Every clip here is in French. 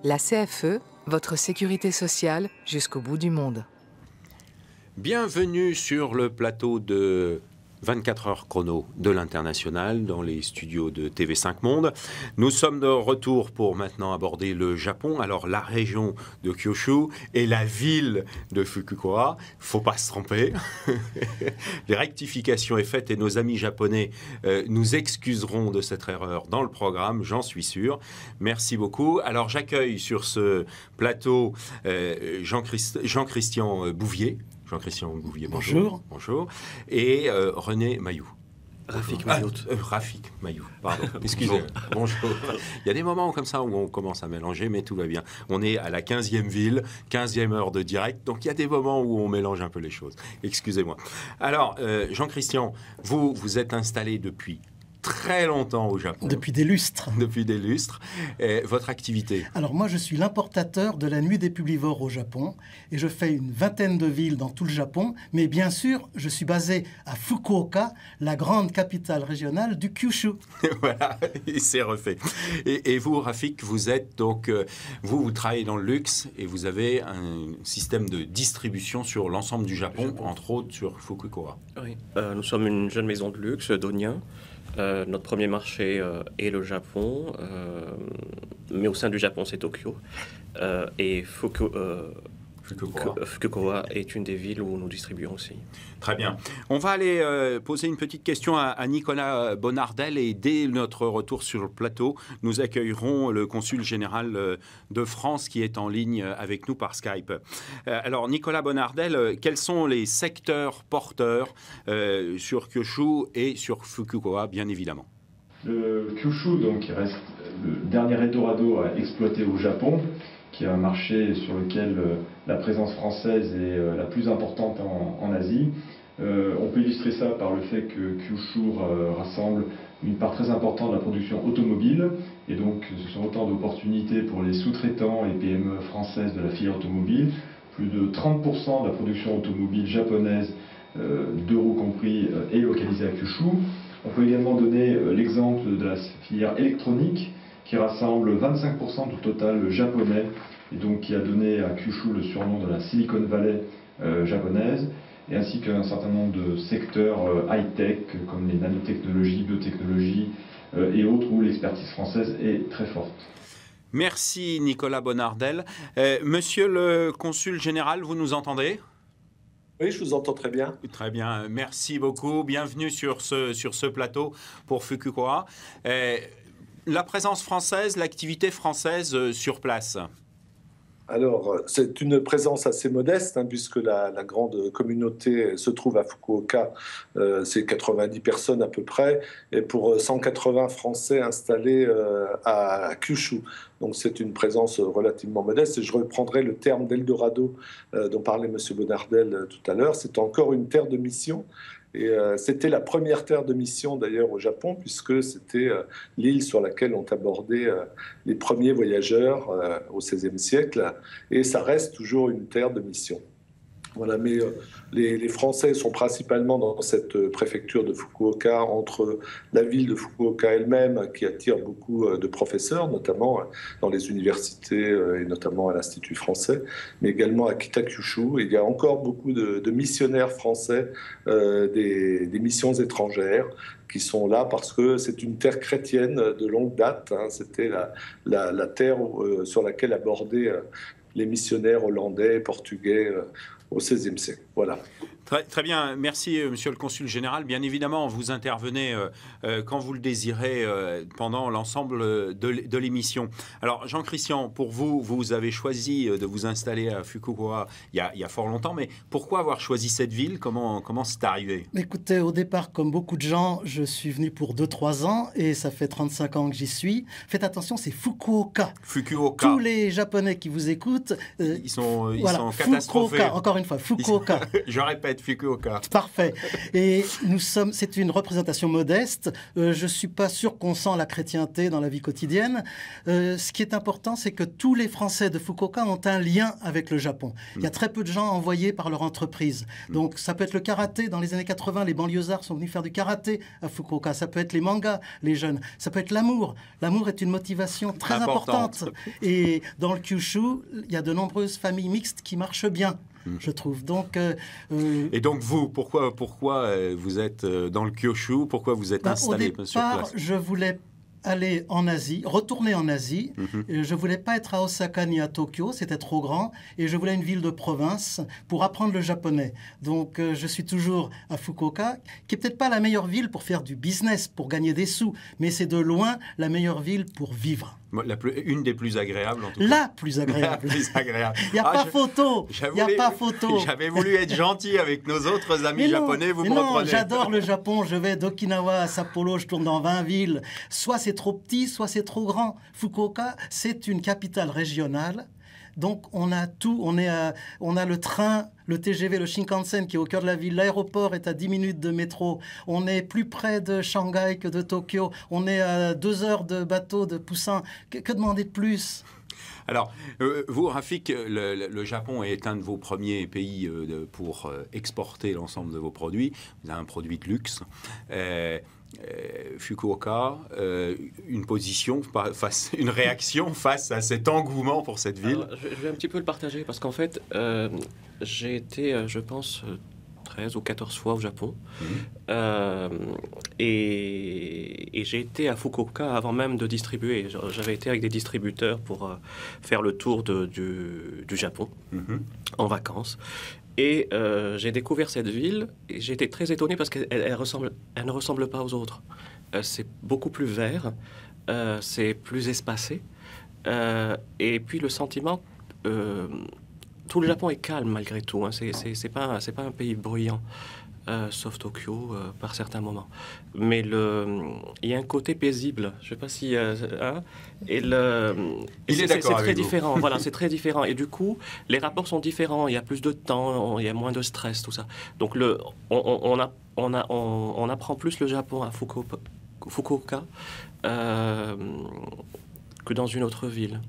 La CFE, votre sécurité sociale jusqu'au bout du monde. Bienvenue sur le plateau de 24 heures chrono de l'International dans les studios de TV5 Monde. Nous sommes de retour pour maintenant aborder le Japon. Alors la région de Kyushu et la ville de Fukuoka, faut pas se tromper. Les rectifications est faite et nos amis japonais nous excuseront de cette erreur dans le programme, j'en suis sûr. Merci beaucoup. Alors j'accueille sur ce plateau Jean-Christian Bouvier. Jean-Christian Bouvier, bonjour. Bonjour. Et René Mailloux. Rafik Mailloux. Rafik Mailloux, pardon. Excusez-moi. Bonjour. Il y a des moments comme ça où on commence à mélanger, mais tout va bien. On est à la 15e ville, 15e heure de direct, donc il y a des moments où on mélange un peu les choses. Excusez-moi. Alors, Jean-Christian, vous êtes installé depuis très longtemps au Japon. Depuis des lustres. Depuis des lustres. Et votre activité? Alors moi, je suis l'importateur de la Nuit des Publivores au Japon et je fais une vingtaine de villes dans tout le Japon. Mais bien sûr, je suis basé à Fukuoka, la grande capitale régionale du Kyushu. Voilà, c'est refait. Et vous, Rafik, vous êtes donc... vous travaillez dans le luxe et vous avez un système de distribution sur l'ensemble du Japon, entre autres sur Fukuoka. Oui, nous sommes une jeune maison de luxe d'Onien. Notre premier marché est le Japon, mais au sein du Japon, c'est Tokyo. Et Fukuoka est une des villes où nous distribuons aussi. Très bien. On va aller poser une petite question à Nicolas Bonardel et dès notre retour sur le plateau, nous accueillerons le consul général de France qui est en ligne avec nous par Skype. Alors Nicolas Bonardel, quels sont les secteurs porteurs sur Kyushu et sur Fukuoka, bien évidemment? Le Kyushu, donc, qui reste le dernier Eldorado à exploiter au Japon, qui est un marché sur lequel la présence française est la plus importante en Asie. On peut illustrer ça par le fait que Kyushu rassemble une part très importante de la production automobile, et donc ce sont autant d'opportunités pour les sous-traitants et PME françaises de la filière automobile. Plus de 30% de la production automobile japonaise, deux roues compris, est localisée à Kyushu. On peut également donner l'exemple de la filière électronique, qui rassemble 25% du total japonais, et donc qui a donné à Kyushu le surnom de la Silicon Valley japonaise, et ainsi qu'un certain nombre de secteurs high-tech, comme les nanotechnologies, biotechnologies et autres, où l'expertise française est très forte. Merci Nicolas Bonardel. Monsieur le consul général, vous nous entendez ? Oui, je vous entends très bien. Très bien, merci beaucoup. Bienvenue sur ce plateau pour Fukuoka. La présence française, l'activité française sur place? Alors, c'est une présence assez modeste, puisque la grande communauté se trouve à Fukuoka, c'est 90 personnes à peu près, et pour 180 Français installés à Kyushu. Donc c'est une présence relativement modeste, et je reprendrai le terme d'Eldorado dont parlait M. Bonardel tout à l'heure. C'est encore une terre de mission. Et c'était la première terre de mission d'ailleurs au Japon, puisque c'était l'île sur laquelle ont abordé les premiers voyageurs au XVIe siècle, et ça reste toujours une terre de mission. Voilà, mais les Français sont principalement dans cette préfecture de Fukuoka, entre la ville de Fukuoka elle-même, qui attire beaucoup de professeurs, notamment dans les universités et notamment à l'Institut français, mais également à Kita-Kyushu. Il y a encore beaucoup de missionnaires français, des missions étrangères, qui sont là parce que c'est une terre chrétienne de longue date. C'était la terre sur laquelle abordaient les missionnaires hollandais, portugais, au XVIe siècle. Voilà. Très bien, merci Monsieur le Consul Général. Bien évidemment, vous intervenez quand vous le désirez pendant l'ensemble de l'émission. Alors Jean-Christian, pour vous, vous avez choisi de vous installer à Fukuoka il y a fort longtemps, mais pourquoi avoir choisi cette ville? Comment c'est arrivé? Écoutez, au départ, comme beaucoup de gens, je suis venu pour 2-3 ans et ça fait 35 ans que j'y suis. Faites attention, c'est Fukuoka. Fukuoka. Tous les Japonais qui vous écoutent... ils sont voilà, catastrophés. Fukuoka. Encore encore une fois, Fukuoka. Je répète, Fukuoka. Parfait. Et c'est une représentation modeste. Je ne suis pas sûr qu'on sent la chrétienté dans la vie quotidienne. Ce qui est important, c'est que tous les Français de Fukuoka ont un lien avec le Japon. Il y a très peu de gens envoyés par leur entreprise. Donc ça peut être le karaté. Dans les années 80, les banlieusards sont venus faire du karaté à Fukuoka. Ça peut être les mangas, les jeunes. Ça peut être l'amour. L'amour est une motivation très importante. Et dans le Kyushu, il y a de nombreuses familles mixtes qui marchent bien, je trouve. Donc, et donc vous, pourquoi vous êtes dans le Kyushu? Pourquoi vous êtes installé sur place? Je voulais aller en Asie, retourner en Asie. Je ne voulais pas être à Osaka ni à Tokyo, c'était trop grand. Et je voulais une ville de province pour apprendre le japonais. Donc je suis toujours à Fukuoka, qui n'est peut-être pas la meilleure ville pour faire du business, pour gagner des sous, mais c'est de loin la meilleure ville pour vivre. Une des plus agréables, en tout cas. La plus agréable. La plus agréable. Il n'y a pas photo. Il n'y a pas photo. J'avais voulu être gentil avec nos autres amis japonais, vous me reprenez. J'adore le Japon. Je vais d'Okinawa à Sapporo, je tourne dans 20 villes. Soit c'est trop petit, soit c'est trop grand. Fukuoka, c'est une capitale régionale. Donc on a tout, on a le train, le TGV, le Shinkansen qui est au cœur de la ville. L'aéroport est à 10 minutes de métro. On est plus près de Shanghai que de Tokyo. On est à 2 heures de bateau de Busan. Que demander de plus ? Alors, vous, Rafik, le Japon est un de vos premiers pays pour exporter l'ensemble de vos produits. Vous avez un produit de luxe. Fukuoka, une réaction face à cet engouement pour cette ville? Alors, je vais un petit peu le partager parce qu'en fait, j'ai été, je pense, 13 ou 14 fois au Japon. Et j'ai été à Fukuoka avant même de distribuer. J'avais été avec des distributeurs pour faire le tour du Japon en vacances. Et j'ai découvert cette ville et j'ai été très étonné parce qu'elle ne ressemble pas aux autres. C'est beaucoup plus vert, c'est plus espacé. Et puis le sentiment, tout le Japon est calme malgré tout. Hein. C'est pas un pays bruyant, sauf Tokyo par certains moments. Mais il y a un côté paisible. Je ne sais pas si... c'est très différent. Voilà, c'est très différent. Et du coup, les rapports sont différents. Il y a plus de temps, il y a moins de stress, tout ça. Donc, on apprend plus le Japon à Fukuoka que dans une autre ville.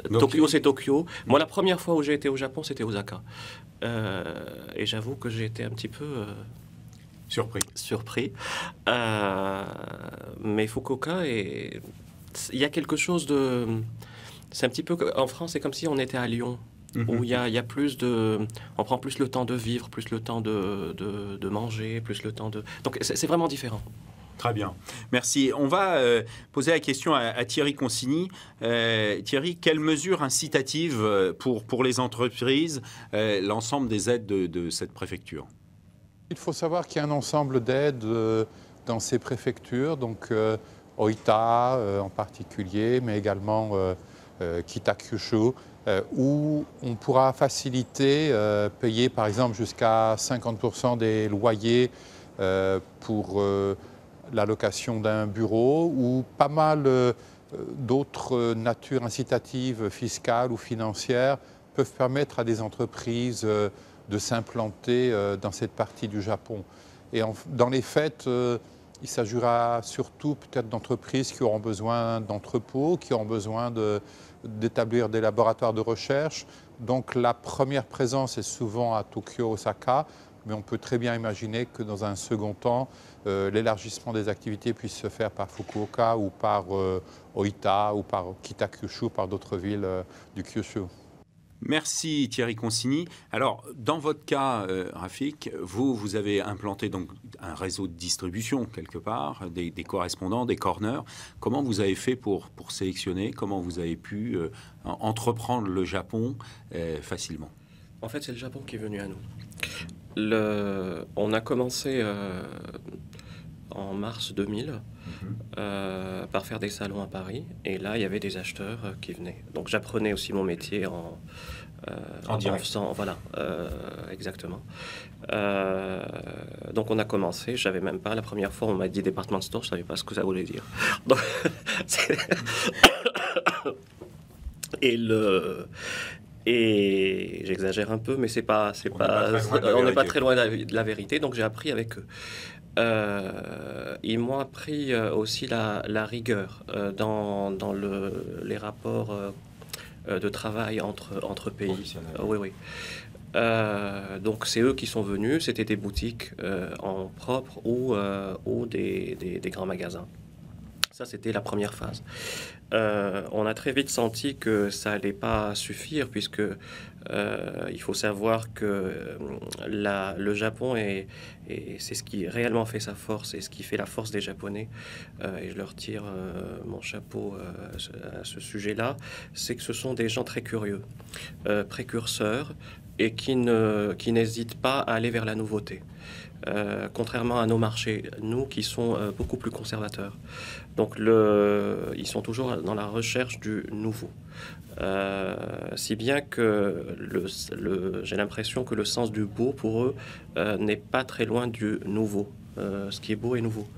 Donc, Tokyo, c'est Tokyo. Moi, la première fois où j'ai été au Japon, c'était Osaka. Et j'avoue que j'ai été un petit peu... Surpris. Mais Fukuoka, il y a quelque chose de... C'est un petit peu... En France, c'est comme si on était à Lyon, où il y a plus de... On prend plus le temps de vivre, plus le temps de manger, plus le temps de... Donc, c'est vraiment différent. Très bien. Merci. On va poser la question à Thierry Consigny. Thierry, quelles mesures incitatives pour les entreprises, l'ensemble des aides de cette préfecture? Il faut savoir qu'il y a un ensemble d'aides dans ces préfectures, donc Oita en particulier, mais également Kita-Kyushu, où on pourra faciliter, payer par exemple jusqu'à 50% des loyers pour la location d'un bureau, ou pas mal d'autres natures incitatives fiscales ou financières peuvent permettre à des entreprises de s'implanter dans cette partie du Japon. Et dans les faits, il s'agira surtout peut-être d'entreprises qui auront besoin d'entrepôts, qui auront besoin d'établir des laboratoires de recherche. Donc la première présence est souvent à Tokyo, Osaka, mais on peut très bien imaginer que dans un second temps, l'élargissement des activités puisse se faire par Fukuoka ou par Oita ou par Kita-Kyushu, par d'autres villes du Kyushu. Merci Thierry Consigny. Alors, dans votre cas, Rafik, vous avez implanté donc un réseau de distribution quelque part, des correspondants, des corners. Comment vous avez fait pour sélectionner? Comment vous avez pu entreprendre le Japon facilement? En fait, c'est le Japon qui est venu à nous. On a commencé en mars 2000 par faire des salons à Paris. Et là, il y avait des acheteurs qui venaient. Donc, j'apprenais aussi mon métier en faisant... Voilà, exactement. Donc, on a commencé. Je ne savais même pas. La première fois, on m'a dit department store. Je ne savais pas ce que ça voulait dire. Donc, Et j'exagère un peu, mais on n'est pas très loin de la vérité. Donc j'ai appris avec eux. Ils m'ont appris aussi la rigueur dans les rapports de travail entre pays. Oui, oui. Donc c'est eux qui sont venus. C'était des boutiques en propre ou des grands magasins. Ça, c'était la première phase. On a très vite senti que ça allait pas suffire, puisque il faut savoir que le Japon c'est ce qui réellement fait sa force et ce qui fait la force des Japonais. Et je leur tire mon chapeau à ce sujet-là, c'est que ce sont des gens très curieux, précurseurs, et qui n'hésitent pas à aller vers la nouveauté. Contrairement à nos marchés, nous qui sont beaucoup plus conservateurs. Donc ils sont toujours dans la recherche du nouveau. Si bien que j'ai l'impression que le sens du beau pour eux n'est pas très loin du nouveau. Ce qui est beau est nouveau.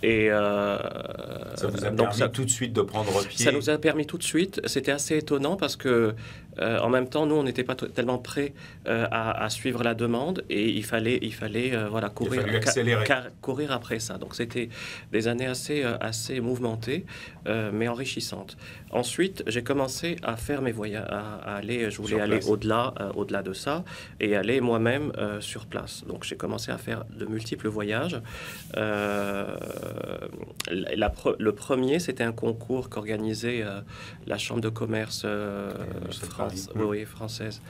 Et ça vous a permis tout de suite de prendre pied. Ça nous a permis tout de suite. C'était assez étonnant parce que en même temps, nous, on n'était pas tellement prêts à suivre la demande, et il fallait courir après ça. Donc c'était des années assez mouvementées, mais enrichissantes. Ensuite, j'ai commencé à faire mes voyages, je voulais aller au-delà de ça, et aller moi-même sur place. Donc j'ai commencé à faire de multiples voyages. Le premier, c'était un concours qu'organisait la Chambre de commerce française.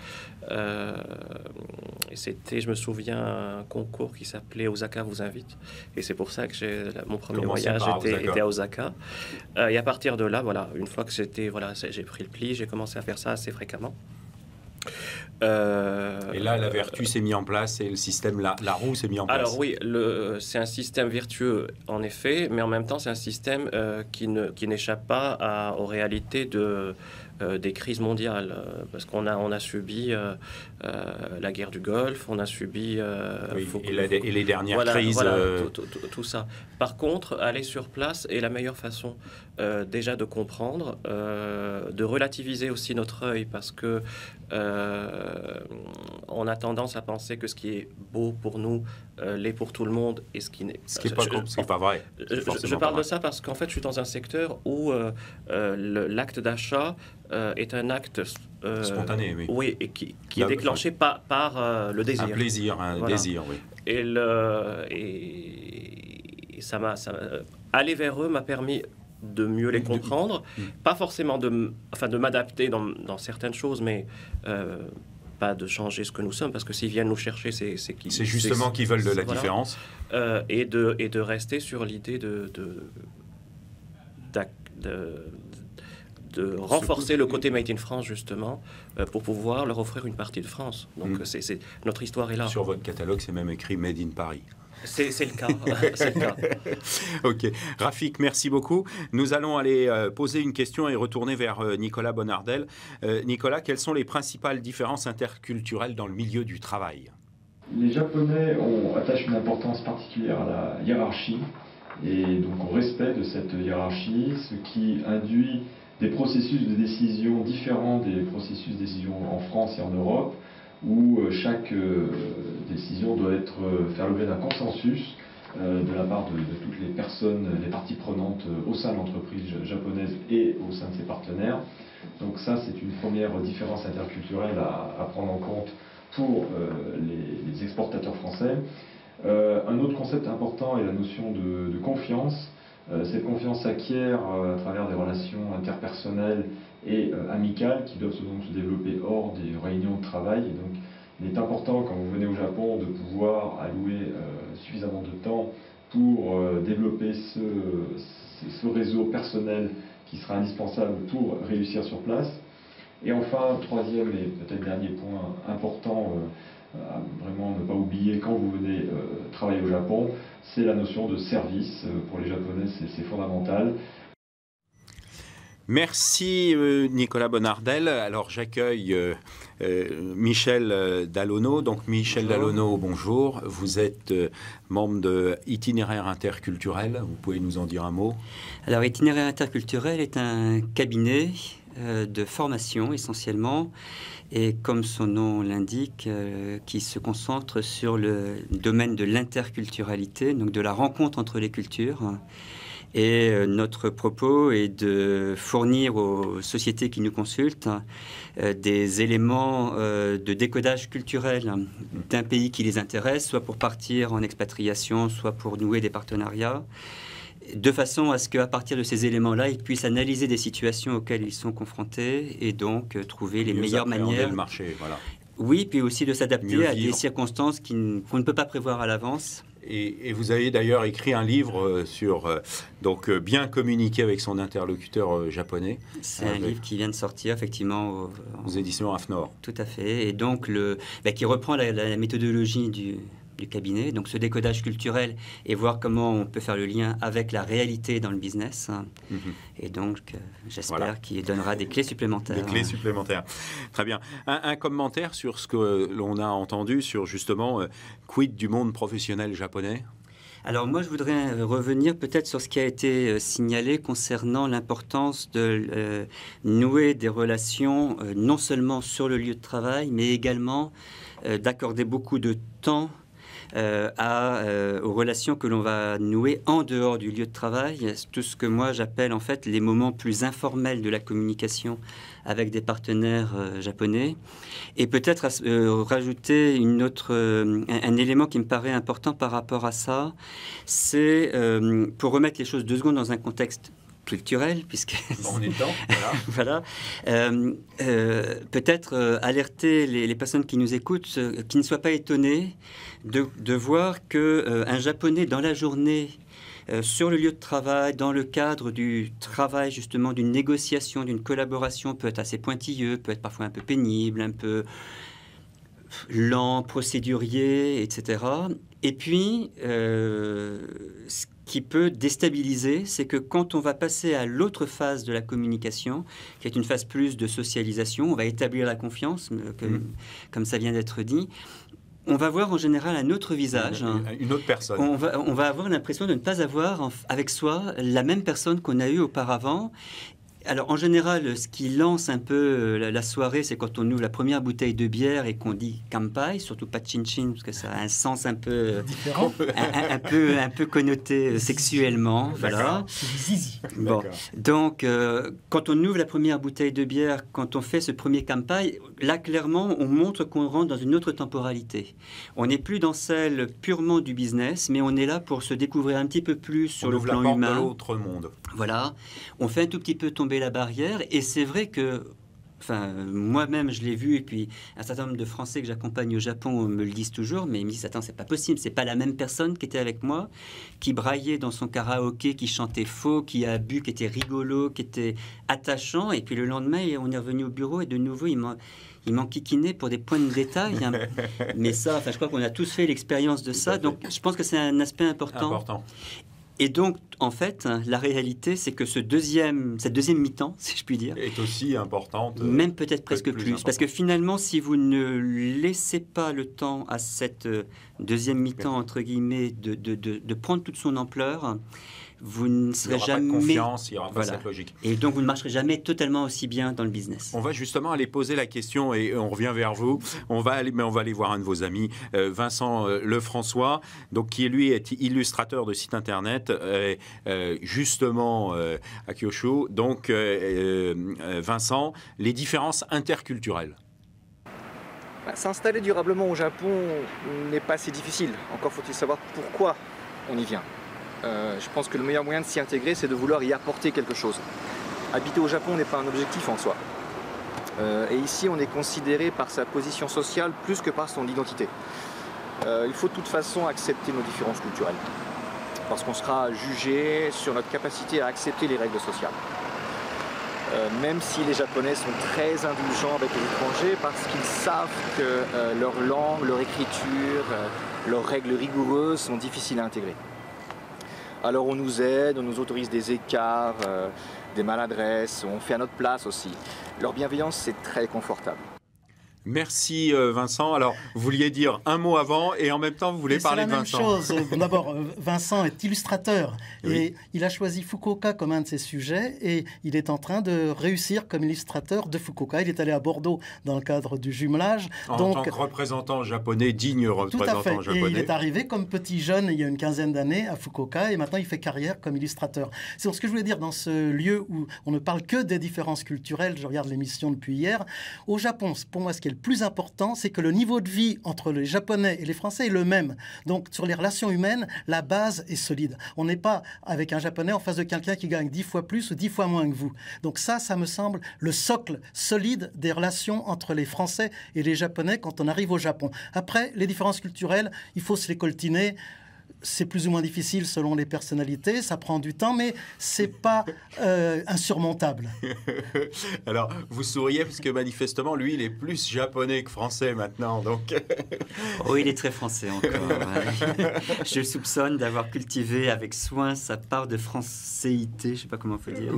Et c'était, je me souviens, un concours qui s'appelait Osaka vous invite. Et c'est pour ça que mon premier voyage était à Osaka. Et à partir de là, voilà, une fois que j'ai pris le pli, j'ai commencé à faire ça assez fréquemment. Et là, la vertu s'est mise en place et le système, la roue s'est mise en place. Alors oui, c'est un système vertueux en effet, mais en même temps, c'est un système qui n'échappe pas aux réalités des crises mondiales, parce qu'on a subi la guerre du Golfe, on a subi et les dernières crises. Tout ça. Par contre, aller sur place est la meilleure façon déjà de comprendre, de relativiser aussi notre œil, parce que on a tendance à penser que ce qui est beau pour nous l'est pour tout le monde, et ce qui n'est pas vrai. Je parle de ça parce qu'en fait, je suis dans un secteur où l'acte d'achat est un acte spontané, oui. Oui, et qui est déclenché par le désir. Un plaisir, un désir, oui. Et aller vers eux m'a permis de mieux les comprendre, pas forcément de m'adapter dans certaines choses, mais pas de changer ce que nous sommes, parce que s'ils viennent nous chercher, c'est justement qu'ils veulent de la différence. Et de rester sur l'idée de renforcer le côté Made in France, justement, pour pouvoir leur offrir une partie de France. Donc notre histoire est là. Sur votre catalogue, c'est même écrit Made in Paris. C'est le cas. C'est le cas. Ok. Rafik, merci beaucoup. Nous allons aller poser une question et retourner vers Nicolas Bonardel. Nicolas, quelles sont les principales différences interculturelles dans le milieu du travail ? Les Japonais attachent une importance particulière à la hiérarchie et donc au respect de cette hiérarchie, ce qui induit des processus de décision différents des processus de décision en France et en Europe, où chaque décision doit faire l'objet d'un consensus de la part de toutes les personnes, les parties prenantes au sein de l'entreprise japonaise et au sein de ses partenaires. Donc ça, c'est une première différence interculturelle à prendre en compte pour les exportateurs français. Un autre concept important est la notion de confiance. Cette confiance s'acquiert à travers des relations interpersonnelles et amicales qui doivent donc se développer hors des réunions de travail. Et donc, il est important, quand vous venez au Japon, de pouvoir allouer suffisamment de temps pour développer ce réseau personnel qui sera indispensable pour réussir sur place. Et enfin, troisième et peut-être dernier point important, à vraiment ne pas oublier quand vous venez travailler au Japon, c'est la notion de service. Pour les Japonais, c'est fondamental. Merci Nicolas Bonardel. Alors j'accueille Michel Dallonneau. Donc Michel Dallonneau, bonjour. Vous êtes membre de Itinéraire Interculturel. Vous pouvez nous en dire un mot ? Alors Itinéraire Interculturel est un cabinet de formation essentiellement, et comme son nom l'indique, qui se concentre sur le domaine de l'interculturalité, donc de la rencontre entre les cultures. Et notre propos est de fournir aux sociétés qui nous consultent des éléments de décodage culturel d'un pays qui les intéresse, soit pour partir en expatriation, soit pour nouer des partenariats, de façon à ce qu'à partir de ces éléments-là, ils puissent analyser des situations auxquelles ils sont confrontés et donc trouver les meilleures manières. Le marché, voilà. Oui, puis aussi de s'adapter à des circonstances qu'on ne peut pas prévoir à l'avance. Et vous avez d'ailleurs écrit un livre sur bien communiquer avec son interlocuteur japonais. C'est un livre qui vient de sortir effectivement aux éditions AFNOR. Tout à fait, et donc qui reprend la méthodologie du cabinet, donc ce décodage culturel et voir comment on peut faire le lien avec la réalité dans le business. Et donc, j'espère qu'il donnera des clés supplémentaires. Des clés supplémentaires. Très bien. Un commentaire sur ce que l'on a entendu sur justement quid du monde professionnel japonais? Alors moi, je voudrais revenir peut-être sur ce qui a été signalé concernant l'importance de nouer des relations non seulement sur le lieu de travail, mais également d'accorder beaucoup de temps aux relations que l'on va nouer en dehors du lieu de travail, tout ce que moi j'appelle en fait les moments plus informels de la communication avec des partenaires japonais. Et peut-être rajouter un élément qui me paraît important par rapport à ça, c'est pour remettre les choses 2 secondes dans un contexte culturel, puisque on est dedans, voilà. Peut-être alerter les personnes qui nous écoutent, qui ne soient pas étonnées de voir qu'un Japonais dans la journée, sur le lieu de travail, dans le cadre du travail justement, d'une négociation, d'une collaboration, peut être assez pointilleux, peut être parfois un peu pénible, un peu lent, procédurier, etc. Et puis, ce qui peut déstabiliser, c'est que quand on va passer à l'autre phase de la communication, qui est une phase plus de socialisation, on va établir la confiance, comme ça vient d'être dit, on va voir en général un autre visage. Une autre personne. On va avoir l'impression de ne pas avoir avec soi la même personne qu'on a eue auparavant. Alors, en général, ce qui lance un peu la soirée, c'est quand on ouvre la première bouteille de bière et qu'on dit kampai, surtout pas chin-chin, parce que ça a un sens un peu différent, un peu connoté sexuellement. Voilà. Bon. Donc, quand on ouvre la première bouteille de bière, quand on fait ce premier kampai, là, clairement, on montre qu'on rentre dans une autre temporalité. On n'est plus dans celle purement du business, mais on est là pour se découvrir un petit peu plus sur le plan humain. On ouvre l'autre monde. Voilà. On fait un tout petit peu tomber la barrière, et c'est vrai que moi-même je l'ai vu, et puis un certain nombre de Français que j'accompagne au Japon me le disent toujours, mais ils me disent attends, c'est pas possible, c'est pas la même personne qui était avec moi, qui braillait dans son karaoké, qui chantait faux, qui a bu, qui était rigolo, qui était attachant, et puis le lendemain on est revenu au bureau et de nouveau il m'enquiquinait pour des points de détail, hein. Mais ça, je crois qu'on a tous fait l'expérience de ça, donc je pense que c'est un aspect important. Et donc, en fait, la réalité, c'est que cette deuxième mi-temps, si je puis dire, est aussi importante. Même peut-être presque plus. Parce que finalement, si vous ne laissez pas le temps à cette deuxième mi-temps, entre guillemets, de prendre toute son ampleur, vous ne serez jamais... Il n'y aura pas de confiance, il n'y aura pas cette logique. Et donc, vous ne marcherez jamais totalement aussi bien dans le business. On va justement aller poser la question et on revient vers vous. On va aller voir un de vos amis, Vincent Lefrançois, donc qui lui est illustrateur de site internet, justement à Kyushu. Donc, Vincent, les différences interculturelles. S'installer durablement au Japon n'est pas si difficile. Encore faut-il savoir pourquoi on y vient. Je pense que le meilleur moyen de s'y intégrer, c'est de vouloir y apporter quelque chose. Habiter au Japon n'est pas un objectif en soi. Et ici, on est considéré par sa position sociale plus que par son identité. Il faut de toute façon accepter nos différences culturelles, parce qu'on sera jugé sur notre capacité à accepter les règles sociales. Même si les Japonais sont très indulgents avec les étrangers, parce qu'ils savent que leur langue, leur écriture, leurs règles rigoureuses sont difficiles à intégrer. Alors on nous aide, on nous autorise des écarts, des maladresses, on fait à notre place aussi. Leur bienveillance, c'est très confortable. Merci Vincent. Alors, vous vouliez dire un mot avant et en même temps, vous voulez parler de Vincent. C'est la même chose. D'abord, Vincent est illustrateur Oui. et il a choisi Fukuoka comme un de ses sujets et il est en train de réussir comme illustrateur de Fukuoka. Il est allé à Bordeaux dans le cadre du jumelage. En tant que représentant japonais, digne Tout à fait. représentant japonais. Et il est arrivé comme petit jeune il y a une quinzaine d'années à Fukuoka et maintenant il fait carrière comme illustrateur. C'est ce que je voulais dire dans ce lieu où on ne parle que des différences culturelles. Je regarde l'émission depuis hier. Au Japon, pour moi, ce qui est le plus important, c'est que le niveau de vie entre les Japonais et les Français est le même. Donc, sur les relations humaines, la base est solide. On n'est pas avec un Japonais en face de quelqu'un qui gagne 10 fois plus ou 10 fois moins que vous. Donc ça me semble le socle solide des relations entre les Français et les Japonais quand on arrive au Japon. Après, les différences culturelles, il faut se les coltiner. C'est plus ou moins difficile selon les personnalités, ça prend du temps, mais c'est pas insurmontable. Alors, vous souriez parce que manifestement, lui, il est plus japonais que français maintenant, donc... Oh, il est très français encore. Ouais. Je le soupçonne d'avoir cultivé avec soin sa part de françaisité, je ne sais pas comment on peut dire.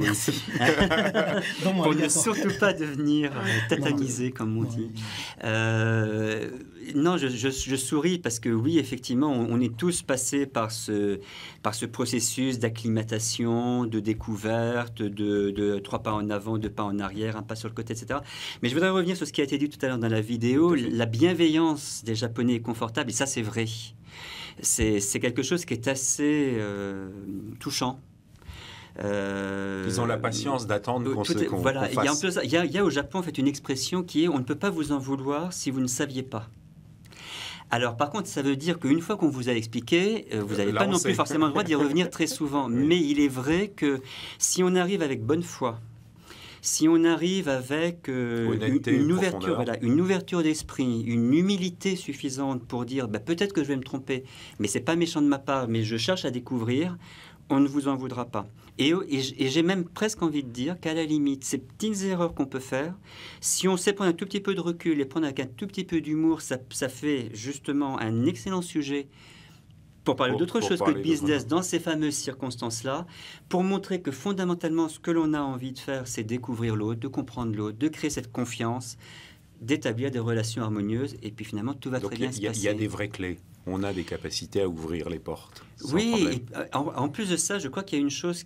Pour ne surtout pas devenir tatanisé, comme on dit. Non, je souris parce que oui, effectivement, on est tous passés par ce processus d'acclimatation, de découverte, de 3 pas en avant, 2 pas en arrière, 1 pas sur le côté, etc. Mais je voudrais revenir sur ce qui a été dit tout à l'heure dans la vidéo. La bienveillance des Japonais est confortable, et ça, c'est vrai. C'est quelque chose qui est assez touchant. Ils ont la patience d'attendre qu'on fasse. Voilà, il y a au Japon en fait une expression qui est « on ne peut pas vous en vouloir si vous ne saviez pas ». Alors, par contre, ça veut dire qu'une fois qu'on vous a expliqué, vous n'avez pas non plus forcément le droit d'y revenir très souvent. Mais il est vrai que si on arrive avec bonne foi, si on arrive avec une ouverture d'esprit, une humilité suffisante pour dire peut-être que je vais me tromper, mais c'est pas méchant de ma part, mais je cherche à découvrir, on ne vous en voudra pas. Et j'ai même presque envie de dire qu'à la limite, ces petites erreurs qu'on peut faire, si on sait prendre un tout petit peu de recul et prendre avec un tout petit peu d'humour, ça fait justement un excellent sujet pour parler d'autre chose que de business dans ces fameuses circonstances-là, pour montrer que fondamentalement, ce que l'on a envie de faire, c'est découvrir l'autre, de comprendre l'autre, de créer cette confiance, d'établir des relations harmonieuses, et puis finalement, tout va très bien se passer. Il y a des vraies clés. On a des capacités à ouvrir les portes. Oui, et en plus de ça, je crois qu'il y a une chose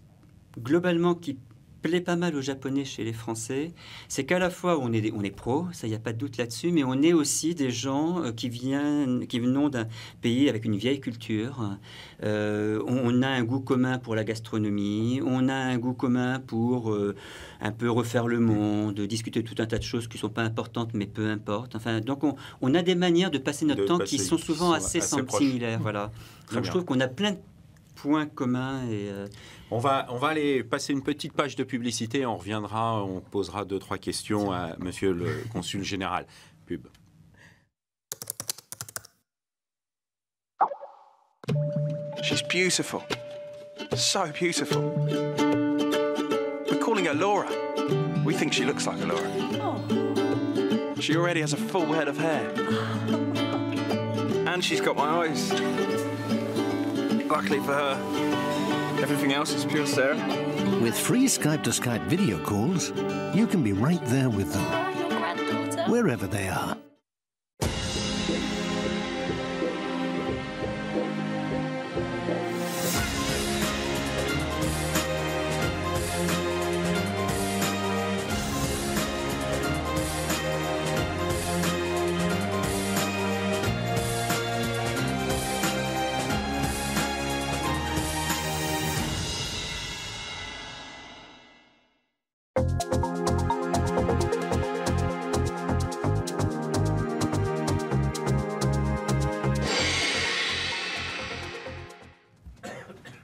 globalement qui plaît pas mal aux Japonais chez les Français, c'est qu'à la fois on est pro, ça il n'y a pas de doute là-dessus, mais on est aussi des gens qui venons d'un pays avec une vieille culture. On a un goût commun pour la gastronomie, on a un goût commun pour un peu refaire le monde, discuter de tout un tas de choses qui ne sont pas importantes, mais peu importe. Enfin, donc on a des manières de passer notre temps qui sont souvent assez similaires. Voilà. Donc je trouve qu'on a plein de points communs et... On va aller passer une petite page de publicité, on reviendra, on posera 2-3 questions à monsieur le consul général. Pub. She's beautiful. So beautiful. We're calling her Laura. We think she looks like a Laura. Oh. She already has a full head of hair. And she's got my eyes. Luckily for her, everything else is pure Sarah. With free Skype-to-Skype video calls, you can be right there with them, Your granddaughter. wherever they are.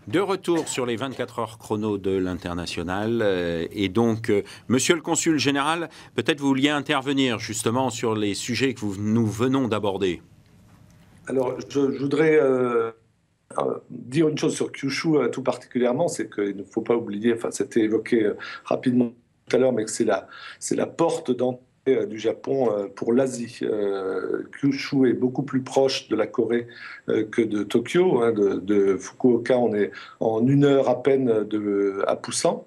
De retour sur les 24 heures chrono de l'international. Et donc, monsieur le consul général, peut-être vous vouliez intervenir justement sur les sujets que nous venons d'aborder. Alors, je voudrais dire une chose sur Kyushu tout particulièrement, c'est qu'il ne faut pas oublier, enfin c'était évoqué rapidement tout à l'heure, mais que c'est la porte d'entrée du Japon pour l'Asie. Kyushu est beaucoup plus proche de la Corée que de Tokyo. De Fukuoka, on est en 1 heure à peine à Busan.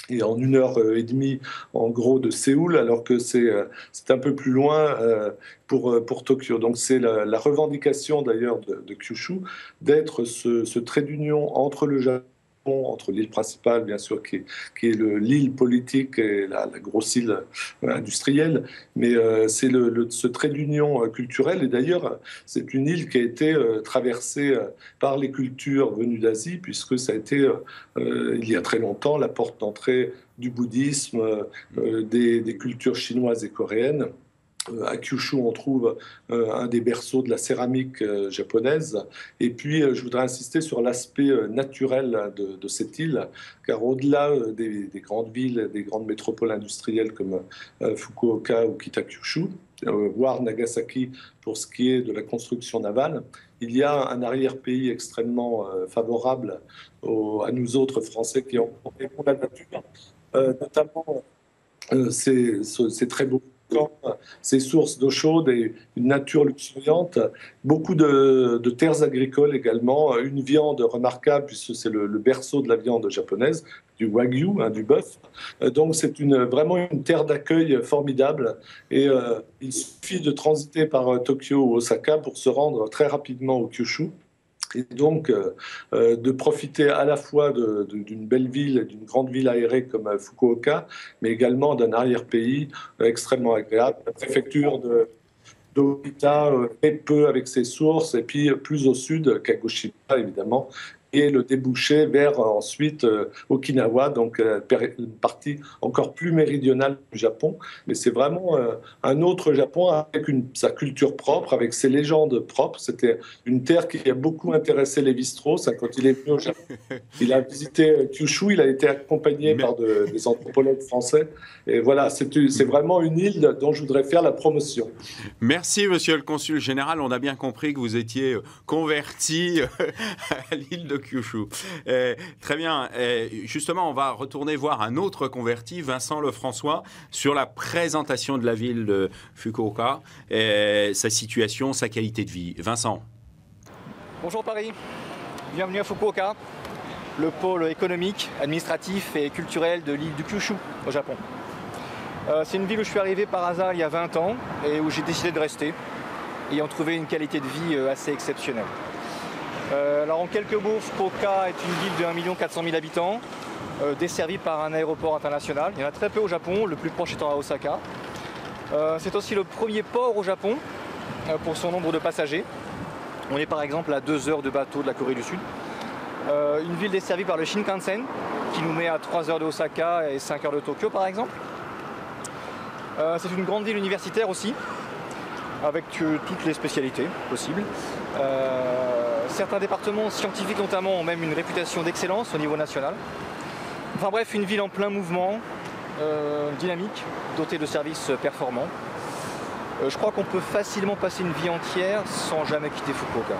et en 1h30 en gros de Séoul, alors que c'est un peu plus loin pour Tokyo. Donc c'est la revendication d'ailleurs de Kyushu d'être ce trait d'union entre le Japon, entre l'île principale, bien sûr, qui est l'île politique et la grosse île industrielle, mais c'est ce trait d'union culturel. Et d'ailleurs, c'est une île qui a été traversée par les cultures venues d'Asie, puisque ça a été, il y a très longtemps, la porte d'entrée du bouddhisme, des cultures chinoises et coréennes. À Kyushu, on trouve un des berceaux de la céramique japonaise. Et puis, je voudrais insister sur l'aspect naturel de cette île, car au-delà des grandes villes, des grandes métropoles industrielles comme Fukuoka ou Kitakyushu, voire Nagasaki pour ce qui est de la construction navale, il y a un arrière-pays extrêmement favorable à nous autres Français qui ont pour la nature, notamment ces très beaux camps, ces sources d'eau chaude et une nature luxuriante, beaucoup de terres agricoles également, une viande remarquable puisque c'est le berceau de la viande japonaise, du wagyu, du bœuf. Donc c'est vraiment une terre d'accueil formidable et il suffit de transiter par Tokyo ou Osaka pour se rendre très rapidement au Kyushu. Et donc, de profiter à la fois d'une belle ville, d'une grande ville aérée comme Fukuoka, mais également d'un arrière-pays extrêmement agréable. La préfecture d'Oita est peu avec ses sources, et puis plus au sud, Kagoshima évidemment, et le débouché vers ensuite Okinawa, donc une partie encore plus méridionale du Japon. Mais c'est vraiment un autre Japon avec sa culture propre, avec ses légendes propres. C'était une terre qui a beaucoup intéressé Lévi-Strauss quand il est venu au Japon. Il a visité Kyushu, il a été accompagné par des anthropologues français. Et voilà, c'est vraiment une île dont je voudrais faire la promotion. Merci, monsieur le consul général. On a bien compris que vous étiez converti à l'île de Kyushu. Très bien. Justement, on va retourner voir un autre converti, Vincent Lefrançois, sur la présentation de la ville de Fukuoka, sa situation, sa qualité de vie. Vincent. Bonjour Paris, bienvenue à Fukuoka, le pôle économique, administratif et culturel de l'île de Kyushu, au Japon. C'est une ville où je suis arrivé par hasard il y a 20 ans et où j'ai décidé de rester, ayant trouvé une qualité de vie assez exceptionnelle. Alors en quelques mots, Fukuoka est une ville de 1 400 000 habitants, desservie par un aéroport international. Il y en a très peu au Japon, le plus proche étant à Osaka. C'est aussi le premier port au Japon pour son nombre de passagers. On est par exemple à 2 heures de bateau de la Corée du Sud. Une ville desservie par le Shinkansen, qui nous met à 3 heures de Osaka et 5 heures de Tokyo par exemple. C'est une grande ville universitaire aussi, avec toutes les spécialités possibles. Certains départements scientifiques notamment ont même une réputation d'excellence au niveau national. Enfin bref, une ville en plein mouvement, dynamique, dotée de services performants. Je crois qu'on peut facilement passer une vie entière sans jamais quitter Fukuoka.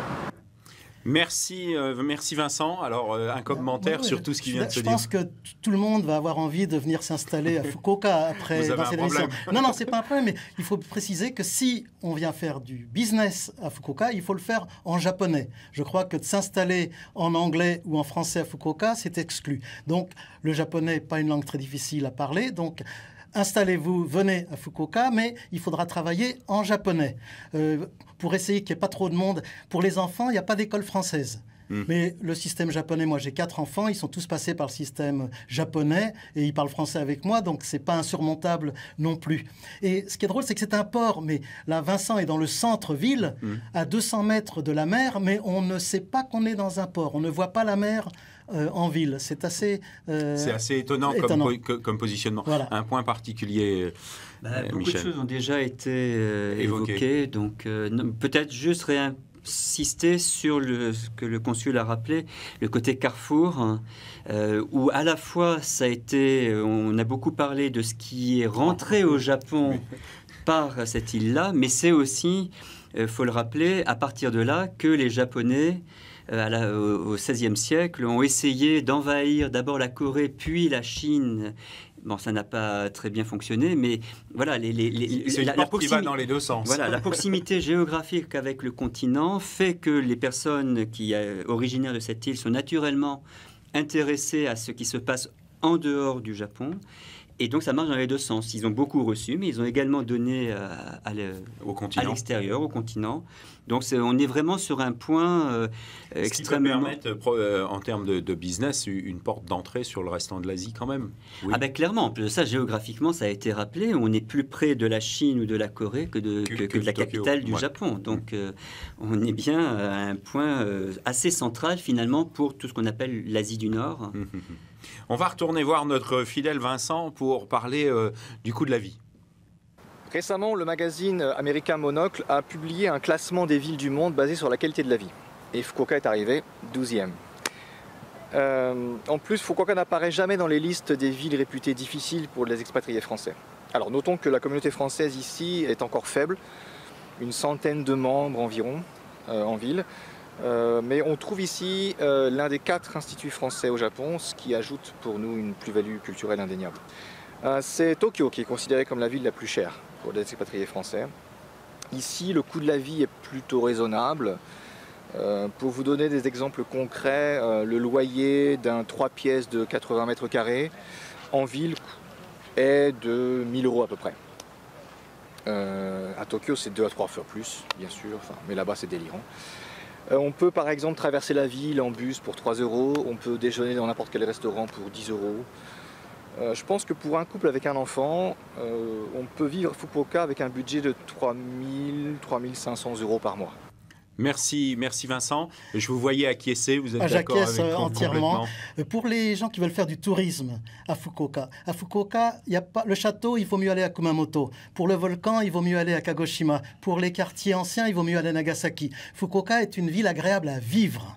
Merci, merci Vincent. Alors, un commentaire sur tout ce qui vient de se dire. Je pense que tout le monde va avoir envie de venir s'installer à Fukuoka après dans cette émission. Non, c'est pas un problème, mais il faut préciser que si on vient faire du business à Fukuoka, il faut le faire en japonais. Je crois que de s'installer en anglais ou en français à Fukuoka, c'est exclu. Donc, le japonais n'est pas une langue très difficile à parler, donc installez-vous, venez à Fukuoka, mais il faudra travailler en japonais pour essayer qu'il n'y ait pas trop de monde. Pour les enfants, il n'y a pas d'école française. Mais le système japonais, moi j'ai 4 enfants, ils sont tous passés par le système japonais et ils parlent français avec moi, donc c'est pas insurmontable non plus. Et ce qui est drôle, c'est que c'est un port, mais là Vincent est dans le centre-ville, à 200 mètres de la mer, mais on ne sait pas qu'on est dans un port, on ne voit pas la mer en ville. C'est assez étonnant. Comme positionnement. Voilà. Un point particulier, beaucoup Michel. de choses ont déjà été évoquées, donc peut-être juste insister sur ce que le consul a rappelé, le côté carrefour, où à la fois ça a été, on a beaucoup parlé de ce qui est rentré au Japon par cette île-là, mais c'est aussi, faut le rappeler, à partir de là que les Japonais au XVIe siècle ont essayé d'envahir d'abord la Corée puis la Chine. Bon, ça n'a pas très bien fonctionné, mais voilà, c'est une porte qui va dans les deux sens. Voilà, la proximité géographique avec le continent fait que les personnes originaires de cette île sont naturellement intéressées à ce qui se passe en dehors du Japon. Et donc ça marche dans les deux sens. Ils ont beaucoup reçu, mais ils ont également donné à l'extérieur, au continent. Donc on est vraiment sur un point extrêmement... Ce qui peut permettre, en termes de business, une porte d'entrée sur le restant de l'Asie quand même. Oui. Ah ben clairement, en plus de ça, géographiquement, ça a été rappelé, on est plus près de la Chine ou de la Corée que de la capitale du Japon. Donc on est bien à un point assez central finalement pour tout ce qu'on appelle l'Asie du Nord. On va retourner voir notre fidèle Vincent pour parler du coût de la vie. Récemment, le magazine américain Monocle a publié un classement des villes du monde basé sur la qualité de la vie. Et Fukuoka est arrivé 12e. En plus, Fukuoka n'apparaît jamais dans les listes des villes réputées difficiles pour les expatriés français. Alors notons que la communauté française ici est encore faible, une centaine de membres environ en ville. Mais on trouve ici l'un des 4 instituts français au Japon, ce qui ajoute pour nous une plus-value culturelle indéniable. C'est Tokyo qui est considérée comme la ville la plus chère pour les expatriés français. Ici, le coût de la vie est plutôt raisonnable. Pour vous donner des exemples concrets, le loyer d'un 3 pièces de 80 mètres carrés en ville est de 1 000 € à peu près. À Tokyo, c'est 2 à 3 fois plus, bien sûr, mais là-bas c'est délirant. On peut par exemple traverser la ville en bus pour 3 €, on peut déjeuner dans n'importe quel restaurant pour 10 €. Je pense que pour un couple avec un enfant, on peut vivre Fukuoka avec un budget de 3 000 à 3 500 € par mois. Merci Vincent. Je vous voyais acquiescer, vous êtes d'accord avec moi entièrement. Pour les gens qui veulent faire du tourisme à Fukuoka, il y a pas, le château, il vaut mieux aller à Kumamoto. Pour le volcan, il vaut mieux aller à Kagoshima. Pour les quartiers anciens, il vaut mieux aller à Nagasaki. Fukuoka est une ville agréable à vivre.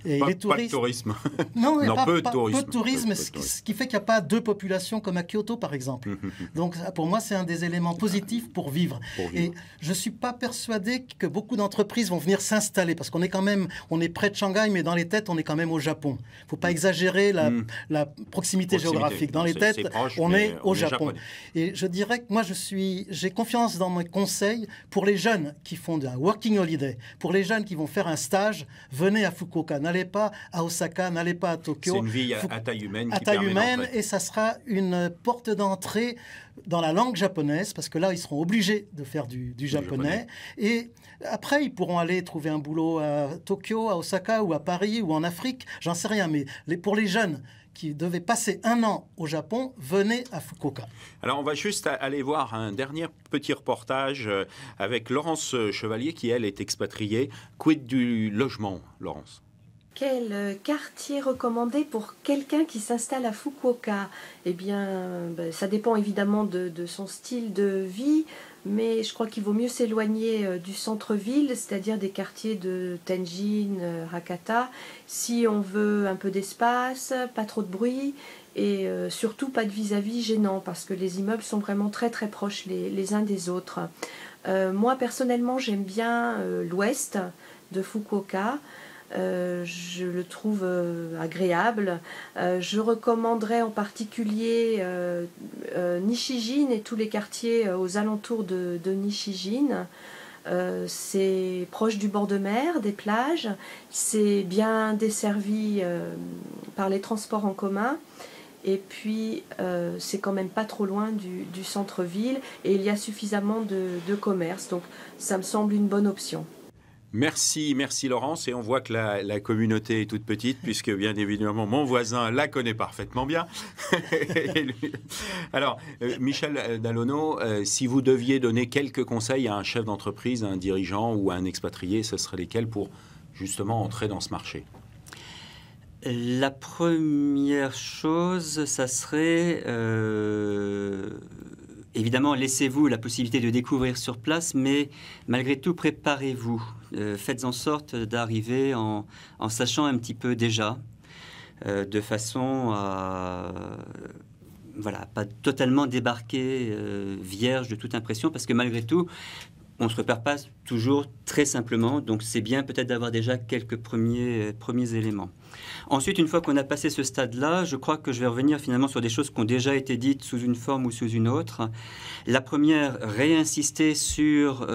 Et pas, les touristes... pas de tourisme. Non, peu de tourisme. Peu de tourisme, ce qui fait qu'il n'y a pas 2 populations comme à Kyoto, par exemple. Donc, pour moi, c'est un des éléments positifs pour vivre. Et je ne suis pas persuadé que beaucoup d'entreprises vont venir s'installer, parce qu'on est quand même, on est près de Shanghai, mais dans les têtes, on est quand même au Japon. Il ne faut pas exagérer la proximité géographique. Dans les têtes, on est au Japon. Et je dirais que moi, j'ai confiance dans mes conseils pour les jeunes qui font un working holiday, pour les jeunes qui vont faire un stage, venez à Fukuoka. N'allez pas à Osaka, n'allez pas à Tokyo. C'est une ville à taille humaine. Et ça sera une porte d'entrée dans la langue japonaise, parce que là, ils seront obligés de faire du japonais. Et après, ils pourront aller trouver un boulot à Tokyo, à Osaka ou à Paris ou en Afrique. J'en sais rien, mais pour les jeunes qui devaient passer 1 an au Japon, venez à Fukuoka. Alors, on va juste aller voir un dernier petit reportage avec Laurence Chevalier, qui, elle, est expatriée. Quid du logement, Laurence ? Quel quartier recommandé pour quelqu'un qui s'installe à Fukuoka? Eh bien, ça dépend évidemment de son style de vie, mais je crois qu'il vaut mieux s'éloigner du centre-ville, c'est-à-dire des quartiers de Tenjin, Hakata, si on veut un peu d'espace, pas trop de bruit, et surtout pas de vis-à-vis gênant, parce que les immeubles sont vraiment très très proches les uns des autres. Moi, personnellement, j'aime bien l'ouest de Fukuoka. Je le trouve agréable. Je recommanderais en particulier Nishijin et tous les quartiers aux alentours de Nishijin. C'est proche du bord de mer, des plages. C'est bien desservi par les transports en commun. Et puis, c'est quand même pas trop loin du centre-ville. Et il y a suffisamment de commerce. Donc, ça me semble une bonne option. Merci Laurence, et on voit que la communauté est toute petite, puisque bien évidemment mon voisin la connaît parfaitement bien. Alors, Michel Dallonneau, si vous deviez donner quelques conseils à un chef d'entreprise, à un dirigeant ou à un expatrié, ce seraient lesquels pour justement entrer dans ce marché ? La première chose, ça serait... Évidemment, laissez-vous la possibilité de découvrir sur place, mais malgré tout, préparez-vous. Faites en sorte d'arriver en sachant un petit peu déjà, de façon à pas totalement débarquer vierge de toute impression, parce que malgré tout, on ne se prépare pas toujours très simplement, donc c'est bien peut-être d'avoir déjà quelques premiers éléments. Ensuite, une fois qu'on a passé ce stade-là, je crois que je vais revenir finalement sur des choses qui ont déjà été dites sous une forme ou sous une autre. La première, réinsister sur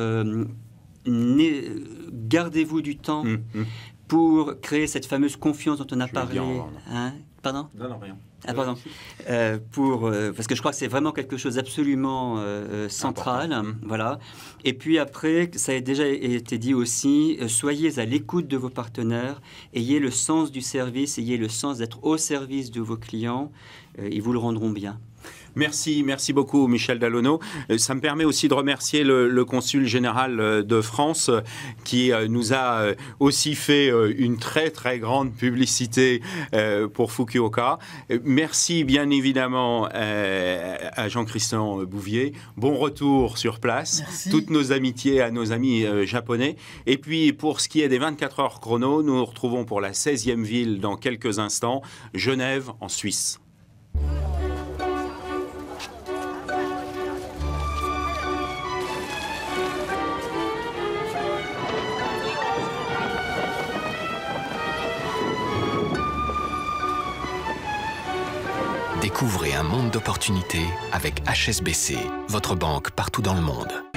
gardez-vous du temps pour créer cette fameuse confiance dont on a parlé. Pardon ? Non, rien. Ah, pardon. Parce que je crois que c'est vraiment quelque chose d'absolument central. Voilà. Et puis après, ça a déjà été dit aussi, soyez à l'écoute de vos partenaires, ayez le sens du service, ayez le sens d'être au service de vos clients, ils vous le rendront bien. Merci beaucoup Michel Dallonneau. Ça me permet aussi de remercier le consul général de France qui nous a aussi fait une très grande publicité pour Fukuoka. Merci bien évidemment à Jean-Christian Bouvier. Bon retour sur place. Merci. Toutes nos amitiés à nos amis japonais. Et puis pour ce qui est des 24 heures chrono, nous nous retrouvons pour la 16e ville dans quelques instants, Genève en Suisse. Découvrez un monde d'opportunités avec HSBC, votre banque partout dans le monde.